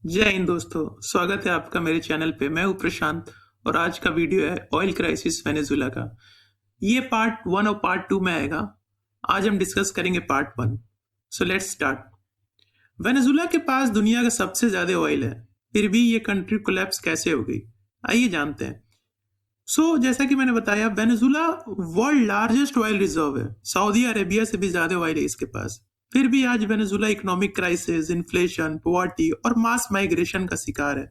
जय हिंद दोस्तों, स्वागत है आपका मेरे चैनल पे। मैं हूं प्रशांत और आज का वीडियो है ऑयल क्राइसिस वेनेजुला का। ये पार्ट 1 और पार्ट 2 में आएगा। आज हम डिस्कस करेंगे part 1। So let's start. Venezuela के पास दुनिया का सबसे ज्यादा ऑयल है, फिर भी ये कंट्री कोलैप्स कैसे हो गई, आइए जानते हैं। जैसा कि मैंने बताया, Venezuela world largest oil reserve है। सऊदी अरेबिया से भी ज्यादा ऑयल है इसके पास। फिर भी आज Venezuela economic crisis, inflation, poverty और मास माइग्रेशन का शिकार है।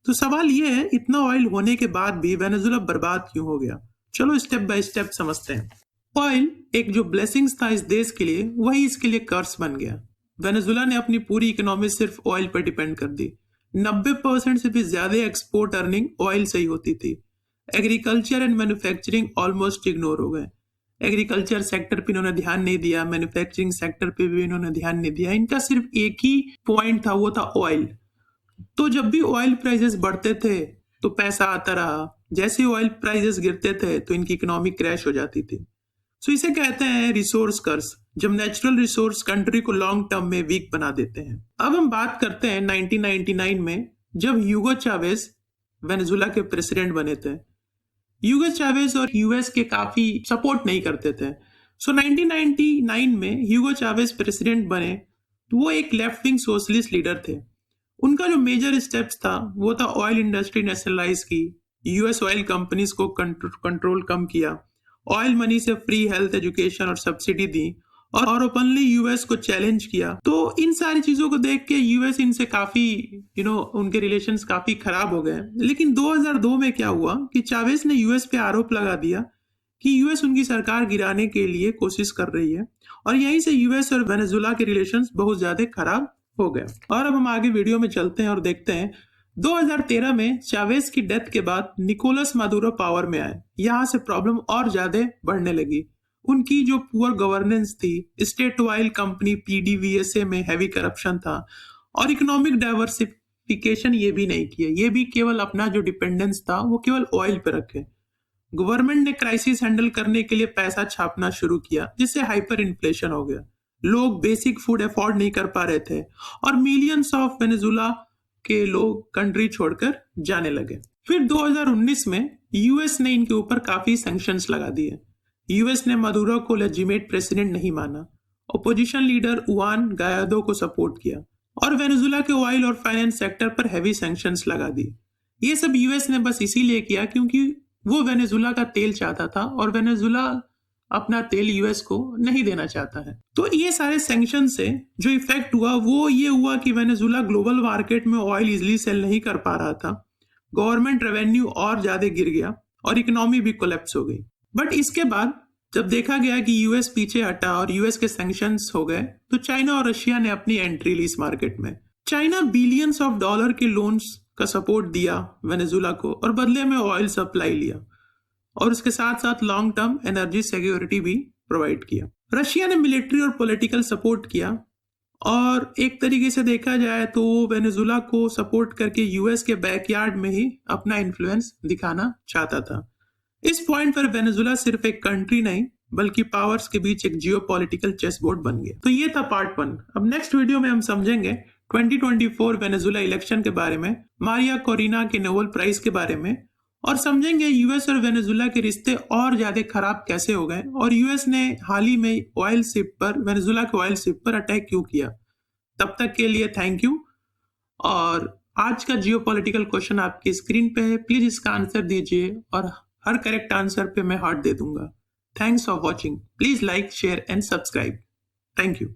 तो सवाल ये है, इतना ऑयल होने के बाद भी वेनेजुला बर्बाद क्यों हो गया? चलो स्टेप बाय स्टेप समझते हैं। ऑयल एक जो ब्लेसिंग्स था इस देश के लिए, वही इसके लिए कर्स बन गया। वेनेजुला ने अपनी पूरी इकोनॉमी सिर्फ ऑयल पर डिपेंड कर दी। 90% से भी ज्यादा एक्सपोर्ट अर्निंग ऑयल से ही होती थी। Agriculture and manufacturing almost ignore हो गए। एग्रीकल्चर सेक्टर पे इन्होंने ध्यान नहीं दिया, मैन्युफैक्चरिंग सेक्टर पे भी इन्होंने ध्यान नहीं दिया। इनका सिर्फ एक ही पॉइंट था, वो था ऑयल। तो जब भी ऑयल प्राइसेस बढ़ते थे तो पैसा आता रहा, जैसे ऑयल प्राइसेस गिरते थे तो इनकी इकोनॉमी क्रैश हो जाती थी। इसे कहते हैं रिसोर्स कर्स, जब नेचुरल रिसोर्स कंट्री को लॉन्ग टर्म में वीक बना देते हैं। अब हम बात करते हैं 1999 में, जब ह्यूगो चावेज वेनेजुला के प्रेसिडेंट बने थे। ह्यूगो चावेज और यूएस के काफी सपोर्ट नहीं करते थे। 1999 में ह्यूगो चावेज प्रेसिडेंट बने तो वो एक लेफ्ट विंग सोशलिस्ट लीडर थे। उनका जो मेजर स्टेप्स था वो था ऑयल इंडस्ट्री नेशनलाइज की, यूएस ऑयल कंपनीज को कंट्रोल कम किया, ऑयल मनी से फ्री हेल्थ, एजुकेशन और सब्सिडी दी, और ओपनली यूएस को चैलेंज किया। तो इन सारी चीजों को देख के यूएस इनसे काफी उनके रिलेशंस काफी खराब हो गए। लेकिन 2002 में क्या हुआ कि चावेज ने यूएस पे आरोप लगा दिया कि यूएस उनकी सरकार गिराने के लिए कोशिश कर रही है, और यहीं से यूएस और वेनेजुला के रिलेशंस बहुत ज्यादा खराब हो गए। और अब हम आगे वीडियो में चलते हैं और देखते हैं 2013 में चावेज की डेथ के बाद निकोलस मादुरो पावर में आए। यहां से प्रॉब्लम और ज्यादा बढ़ने लगी। उनकी जो पुअर गवर्नेंस थी, स्टेट ऑयल कंपनी पीडीवीएसए में हैवी करप्शन था, और इकोनॉमिक डाइवर्सिफिकेशन ये भी नहीं किया। ये भी केवल अपना जो डिपेंडेंस था वो केवल ऑयल पे रखे। गवर्नमेंट ने क्राइसिस हैंडल करने के लिए पैसा छापना शुरू किया, जिससे हाइपर इन्फ्लेशन हो गया। लोग बेसिक फूड अफोर्ड नहीं कर पा रहे थे, और मिलियंस ऑफ वेनेजुला के लोग कंट्री छोड़कर जाने लगे। फिर 2019 में यूएस ने इनके ऊपर काफी सैंक्शंस लगा दिए। यूएस ने मदुरो को लेजिटिमेट प्रेसिडेंट नहीं माना, ओपोजिशन लीडर जुआन गायडो को सपोर्ट किया, और वेनेजुला के ऑयल और फाइनेंस सेक्टर पर हैवी सैंक्शंस लगा दी। ये सब यूएस ने बस इसीलिए किया क्योंकि वो वेनेजुला का तेल चाहता था, और वेनेजुला अपना तेल यूएस को नहीं देना चाहता है। तो ये सारे सैंक्शन से जो इफेक्ट हुआ वो ये हुआ कि वेनेजुला ग्लोबल मार्केट में ऑयल इजिली सेल नहीं कर पा रहा था, गवर्नमेंट रेवेन्यू और ज्यादा गिर गया, और इकोनॉमी भी कोलैप्स हो गई। बट इसके बाद जब देखा गया कि यूएस पीछे हटा और यूएस के सैंक्शंस हो गए, तो चाइना और रशिया ने अपनी एंट्री ली इस मार्केट में। चाइना बिलियंस ऑफ डॉलर के लोन्स का सपोर्ट दिया वेनेजुला को, और बदले में ऑयल सप्लाई लिया, और उसके साथ साथ लॉन्ग टर्म एनर्जी सिक्योरिटी भी प्रोवाइड किया। रशिया ने मिलिट्री और पॉलिटिकल सपोर्ट किया, और एक तरीके से देखा जाए तो वेनेजुला को सपोर्ट करके यूएस के बैकयार्ड में ही अपना इन्फ्लुएंस दिखाना चाहता था। इस पॉइंट पर वेनेजुला सिर्फ एक कंट्री नहीं बल्कि पावर्स के बीच एक जियोपॉलिटिकल चेस बोर्ड बन गया। तो ये था पार्ट 1। अब नेक्स्ट वीडियो में हम समझेंगे 2024 वेनेजुला इलेक्शन के बारे में, मारिया कोरिना के नोबेल प्राइज के बारे में, और समझेंगे यूएस और वेनेजुला के रिश्ते और ज्यादा खराब कैसे हो गए, और यूएस ने हाल ही में ऑयल शिप पर, वेनेजुला के ऑयल शिप पर अटैक क्यों किया। तब तक के लिए थैंक यू। और आज का जियोपॉलिटिकल क्वेश्चन आपकी स्क्रीन पे है, प्लीज इसका आंसर दीजिए, और हर करेक्ट आंसर पे मैं हार्ट दे दूंगा। Thanks for watching. Please like, share and subscribe. Thank you.